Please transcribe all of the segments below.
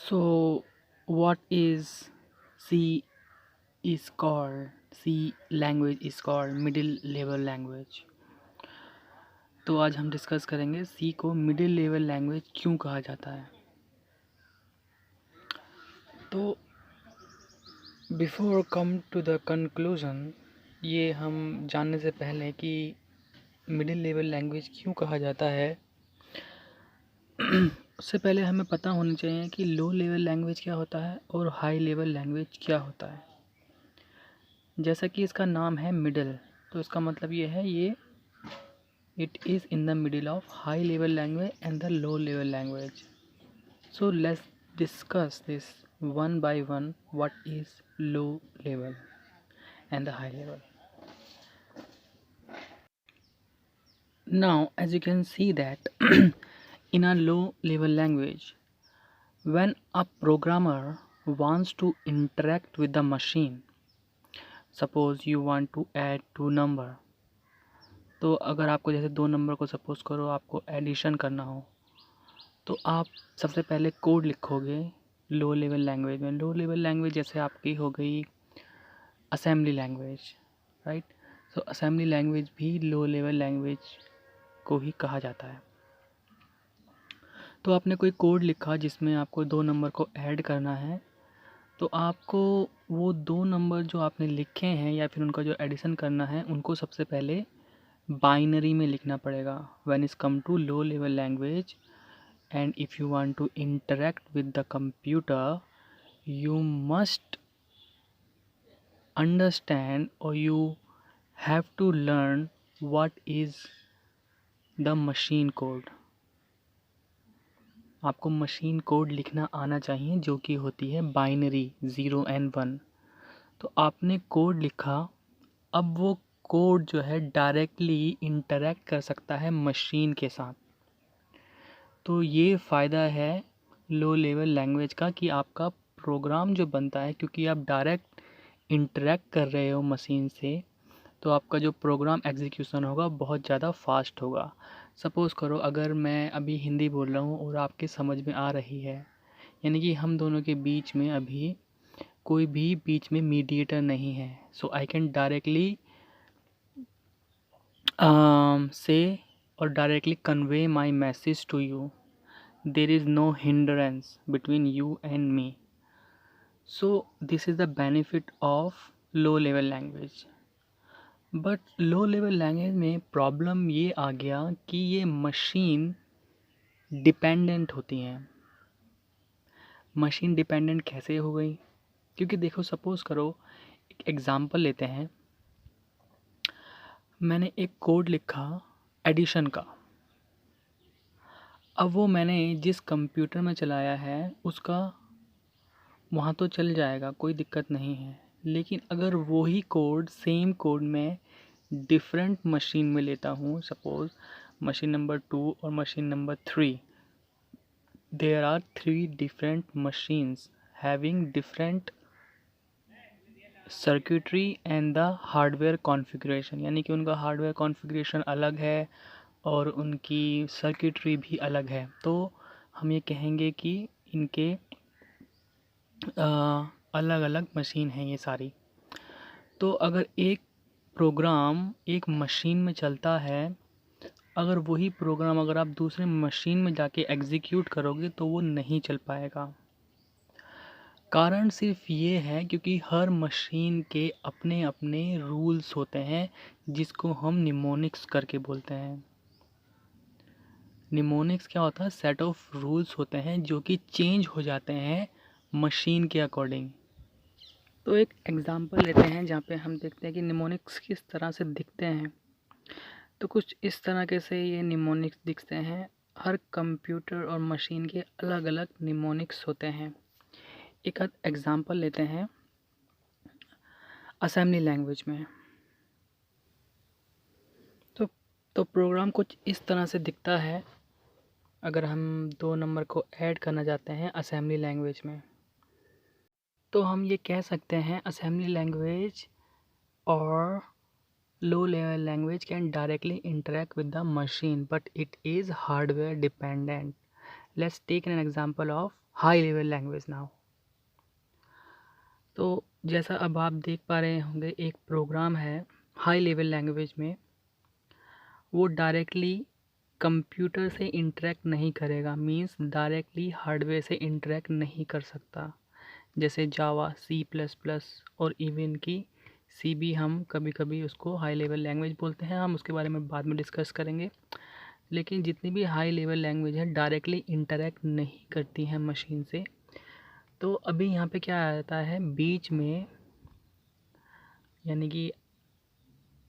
So, what is C is called C language is called middle level language। तो आज हम discuss करेंगे C को मिडिल लेवल लैंग्वेज क्यों कहा जाता है। तो before come to the conclusion, ये हम जानने से पहले कि मिडिल लेवल लैंग्वेज क्यों कहा जाता है उससे पहले हमें पता होना चाहिए कि लो लेवल लैंग्वेज क्या होता है और हाई लेवल लैंग्वेज क्या होता है। जैसा कि इसका नाम है मिडिल, तो इसका मतलब ये है ये it is in the middle of high level language and the low level language. So let's discuss this one by one, what is low level and the high level. Now as you can see that in a low level language, when a programmer wants to interact with the machine, suppose you want to add two number, तो अगर आपको जैसे दो number को suppose करो आपको addition करना हो, तो आप सबसे पहले कोड लिखोगे लो लेवल लैंग्वेज में। लो लेवल लैंग्वेज जैसे आपकी हो गई असेंबली लैंग्वेज, राइट। सो असेंबली लैंग्वेज भी लो लेवल लैंग्वेज को ही कहा जाता है। तो आपने कोई कोड लिखा जिसमें आपको दो नंबर को ऐड करना है, तो आपको वो दो नंबर जो आपने लिखे हैं या फिर उनका जो एडिशन करना है उनको सबसे पहले बाइनरी में लिखना पड़ेगा। When is come to low level language and if you want to interact with the computer, you must understand or you have to learn what is the machine code। आपको machine code लिखना आना चाहिए जो कि होती है binary 0 and 1। तो आपने कोड लिखा, अब वो कोड जो है डायरेक्टली इंटरेक्ट कर सकता है मशीन के साथ। तो ये फ़ायदा है लो लेवल लैंग्वेज का कि आपका प्रोग्राम जो बनता है, क्योंकि आप डायरेक्ट इंटरेक्ट कर रहे हो मशीन से, तो आपका जो प्रोग्राम एग्जीक्यूशन होगा बहुत ज़्यादा फास्ट होगा। सपोज़ करो अगर मैं अभी हिंदी बोल रहा हूँ और आपके समझ में आ रही है, यानी कि हम दोनों के बीच में अभी कोई भी बीच में मीडिएटर नहीं है। सो आई कैन डायरेक्टली से or directly convey my message to you. There is no hindrance between you and me. So this is the benefit of low level language. But low level language में problem ये आ गया कि ये machine dependent होती हैं। Machine dependent कैसे हो गई? क्योंकि देखो सपोज़ करो एक एग्ज़ाम्पल लेते हैं, मैंने एक कोड लिखा एडिशन का। अब वो मैंने जिस कंप्यूटर में चलाया है उसका वहाँ तो चल जाएगा, कोई दिक्कत नहीं है। लेकिन अगर वही कोड सेम कोड मैं डिफरेंट मशीन में लेता हूँ, सपोज़ मशीन नंबर 2 और machine number 3, there are 3 different machines having different circuitry and the hardware configuration, यानी कि उनका हार्डवेयर कॉन्फ़िगरेशन अलग है और उनकी सर्किटरी भी अलग है। तो हम ये कहेंगे कि इनके अलग अलग मशीन हैं ये सारी। तो अगर एक प्रोग्राम एक मशीन में चलता है, अगर वही प्रोग्राम अगर आप दूसरे मशीन में जाके एग्जीक्यूट करोगे तो वो नहीं चल पाएगा। कारण सिर्फ ये है क्योंकि हर मशीन के अपने अपने रूल्स होते हैं जिसको हम निमोनिक्स करके बोलते हैं। निमोनिक्स क्या होता है? सेट ऑफ रूल्स होते हैं जो कि चेंज हो जाते हैं मशीन के अकॉर्डिंग। तो एक एग्जांपल लेते हैं जहाँ पे हम देखते हैं कि निमोनिक्स किस तरह से दिखते हैं। तो कुछ इस तरह से ये निमोनिक्स दिखते हैं। हर कंप्यूटर और मशीन के अलग अलग निमोनिक्स होते हैं। एक आध एग्जांपल लेते हैं असेंबली लैंग्वेज में। तो प्रोग्राम कुछ इस तरह से दिखता है अगर हम दो नंबर को ऐड करना चाहते हैं असेंबली लैंग्वेज में। तो हम ये कह सकते हैं असेंबली लैंग्वेज और low level language can directly interact with the machine but it is hardware dependent. Let's take an example of high level language now. तो जैसा अब आप देख पा रहे होंगे, एक प्रोग्राम है हाई लेवल लैंग्वेज में, वो डायरेक्टली कंप्यूटर से इंटरेक्ट नहीं करेगा, मींस डायरेक्टली हार्डवेयर से इंटरेक्ट नहीं कर सकता। जैसे जावा, सी प्लस प्लस और इवन की सी भी हम कभी कभी उसको हाई लेवल लैंग्वेज बोलते हैं, हम उसके बारे में बाद में डिस्कस करेंगे। लेकिन जितनी भी हाई लेवल लैंग्वेज है डायरेक्टली इंटरेक्ट नहीं करती हैं मशीन से। तो अभी यहाँ पे क्या आता है बीच में, यानी कि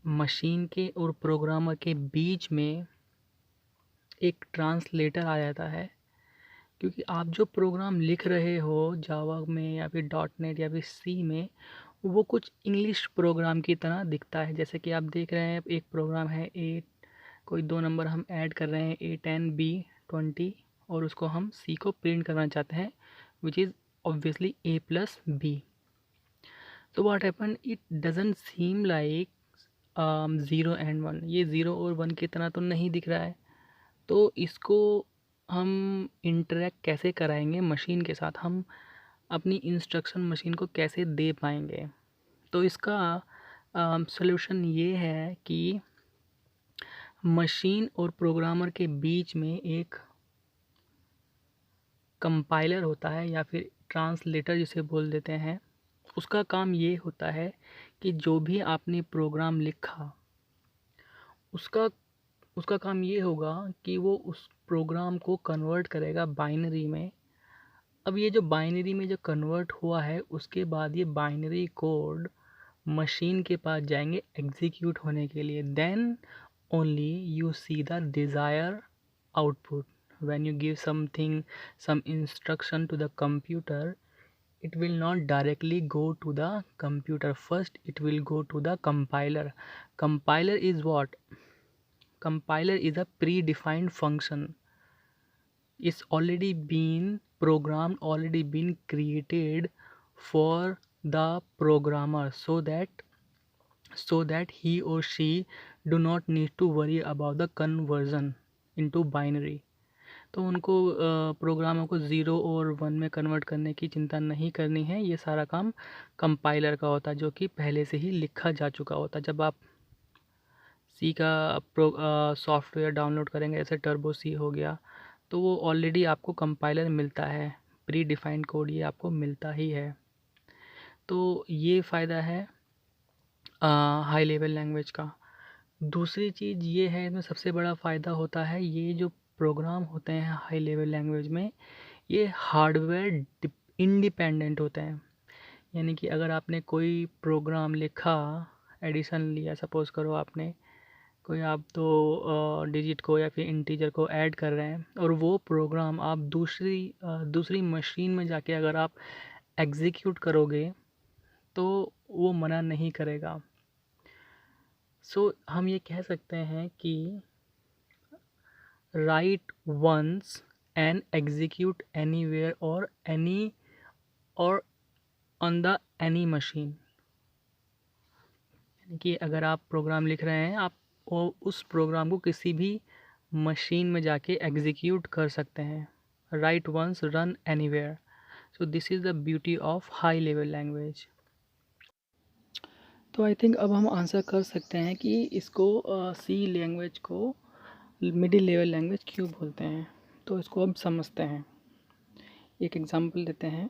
मशीन के और प्रोग्रामर के बीच में एक ट्रांसलेटर आ जाता है। क्योंकि आप जो प्रोग्राम लिख रहे हो जावा में या फिर डॉट नेट या फिर सी में, वो कुछ इंग्लिश प्रोग्राम की तरह दिखता है। जैसे कि आप देख रहे हैं एक प्रोग्राम है ए, कोई दो नंबर हम ऐड कर रहे हैं A10 B20 और उसको हम सी को प्रिंट करना चाहते हैं, विच इज़ ऑब्वियसली A+B। तो what happen, it doesn't seem like 0 and 1, ये 0 और 1 की तरह तो नहीं दिख रहा है। तो इसको हम इंटरेक्ट कैसे कराएंगे मशीन के साथ, हम अपनी इंस्ट्रक्शन मशीन को कैसे दे पाएंगे? तो इसका सॉल्यूशन ये है कि मशीन और प्रोग्रामर के बीच में एक कंपाइलर होता है या फिर ट्रांसलेटर जिसे बोल देते हैं। उसका काम ये होता है कि जो भी आपने प्रोग्राम लिखा, उसका उसका काम ये होगा कि वो उस प्रोग्राम को कन्वर्ट करेगा बाइनरी में। अब ये जो बाइनरी में जो कन्वर्ट हुआ है, उसके बाद ये बाइनरी कोड मशीन के पास जाएंगे एग्जीक्यूट होने के लिए। Then only you see the desire output. When you give something, some instruction to the computer, it will not directly go to the computer. First it will go to the compiler. Compiler is what? Compiler is a predefined function. It's already been programmed, already been created for the programmer, so that he or she do not need to worry about the conversion into binary. तो उनको प्रोग्रामों को 0 और 1 में convert करने की चिंता नहीं करनी है। ये सारा काम कंपाइलर का होता है, जो कि पहले से ही लिखा जा चुका होता है। जब आप सी का सॉफ्टवेयर डाउनलोड करेंगे, जैसे टर्बो सी हो गया, तो वो ऑलरेडी आपको कंपाइलर मिलता है, प्री डिफाइंड कोड ये आपको मिलता ही है। तो ये फ़ायदा है हाई लेवल लैंग्वेज का। दूसरी चीज़ ये है, इसमें सबसे बड़ा फ़ायदा होता है, ये जो प्रोग्राम होते हैं हाई लेवल लैंग्वेज में, ये हार्डवेयर इंडिपेंडेंट होते हैं। यानी कि अगर आपने कोई प्रोग्राम लिखा, एडिशन लिया, सपोज़ करो आपने कोई आप तो डिजिट को या फिर इंटीजर को ऐड कर रहे हैं, और वो प्रोग्राम आप दूसरी मशीन में जाके अगर आप एग्जीक्यूट करोगे तो वो मना नहीं करेगा। सो हम ये कह सकते हैं कि write once and execute anywhere और एनी और ऑन द एनी मशीन। यानी कि अगर आप प्रोग्राम लिख रहे हैं, आप उस प्रोग्राम को किसी भी मशीन में जाके एग्जीक्यूट कर सकते हैं। Write once, run anywhere. So this is the beauty of high level language. तो आई थिंक अब हम आंसर कर सकते हैं कि इसको सी लैंग्वेज को मिडिल लेवल लैंग्वेज क्यों बोलते हैं। तो इसको अब समझते हैं, एक एग्जांपल देते हैं।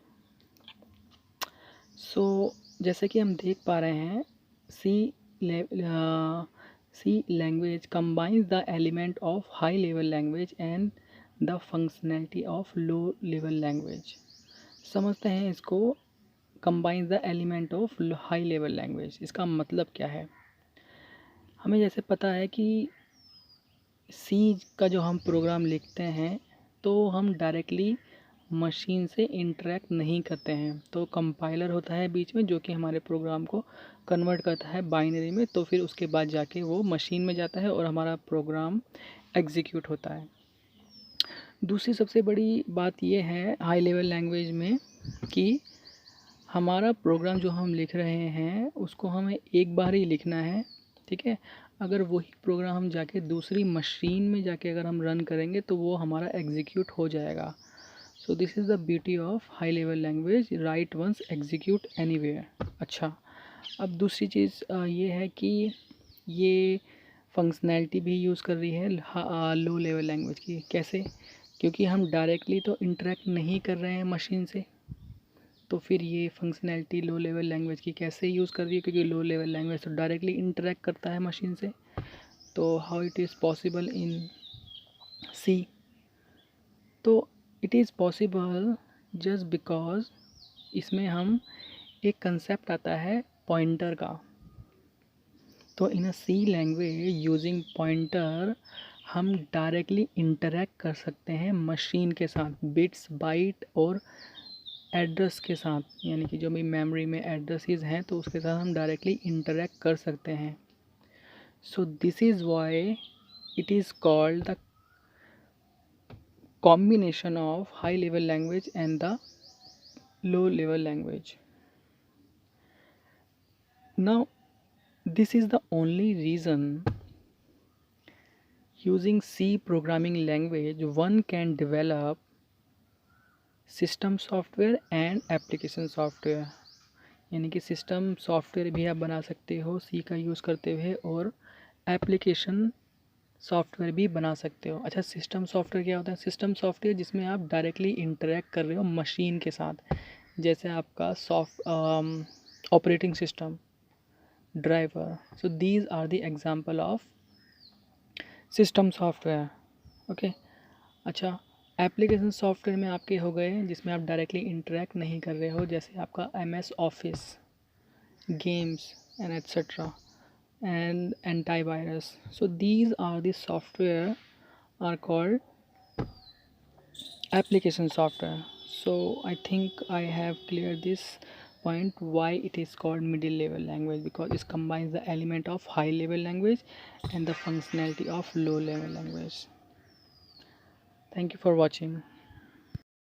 सो जैसे कि हम देख पा रहे हैं, सी language combines the element of high level language and the functionality of low level language। समझते हैं इसको, combines the element of high level language, इसका मतलब क्या है। हमें जैसे पता है कि सी का जो हम प्रोग्राम लिखते हैं, तो हम डायरेक्टली मशीन से इंटरेक्ट नहीं करते हैं। तो कंपाइलर होता है बीच में, जो कि हमारे प्रोग्राम को कन्वर्ट करता है बाइनरी में। तो फिर उसके बाद जाके वो मशीन में जाता है और हमारा प्रोग्राम एग्जीक्यूट होता है। दूसरी सबसे बड़ी बात ये है हाई लेवल लैंग्वेज में कि हमारा प्रोग्राम जो हम लिख रहे हैं उसको हमें एक बार ही लिखना है, ठीक है। अगर वही प्रोग्राम हम जाके दूसरी मशीन में जाके अगर हम रन करेंगे तो वो हमारा एग्जीक्यूट हो जाएगा। So this is the beauty of high level language, write once execute anywhere. अच्छा, अब दूसरी चीज़ ये है कि ये फंक्शनैलिटी भी यूज़ कर रही है लो लेवल लैंग्वेज की। कैसे? क्योंकि हम डायरेक्टली तो इंटरेक्ट नहीं कर रहे हैं मशीन से, तो फिर ये फंक्शनैलिटी लो लेवल लैंग्वेज की कैसे यूज़ कर रही है? क्योंकि लो लेवल लैंग्वेज तो डायरेक्टली इंटरेक्ट करता है मशीन से। तो how it is possible in C? तो it is possible just because इसमें हम एक कंसेप्ट आता है पॉइंटर का। तो in a C language using pointer हम डायरेक्टली इंटरेक्ट कर सकते हैं मशीन के साथ, बिट्स बाइट और एड्रेस के साथ, यानी कि जो भी मेमोरी में एड्रेसेस हैं तो उसके साथ हम डायरेक्टली इंटरेक्ट कर सकते हैं। सो this is why it is called the combination of high level language and the low level language. Now this is the only reason using C programming language one can develop system software and application software, यानी कि system software भी आप बना सकते हो सी का use करते हुए और एप्लीकेशन सॉफ्टवेयर भी बना सकते हो। अच्छा, सिस्टम सॉफ्टवेयर क्या होता है? सिस्टम सॉफ्टवेयर जिसमें आप डायरेक्टली इंटरेक्ट कर रहे हो मशीन के साथ, जैसे आपका operating system, driver. So these are the example of system software. Okay. अच्छा, एप्लीकेशन सॉफ्टवेयर में आपके हो गए जिसमें आप डायरेक्टली इंटरेक्ट नहीं कर रहे हो, जैसे आपका MS office, games and etcetera and antivirus. So these are the software are called application software. So I think I have cleared this point why it is called middle level language, because it combines the element of high level language and the functionality of low level language. Thank you for watching.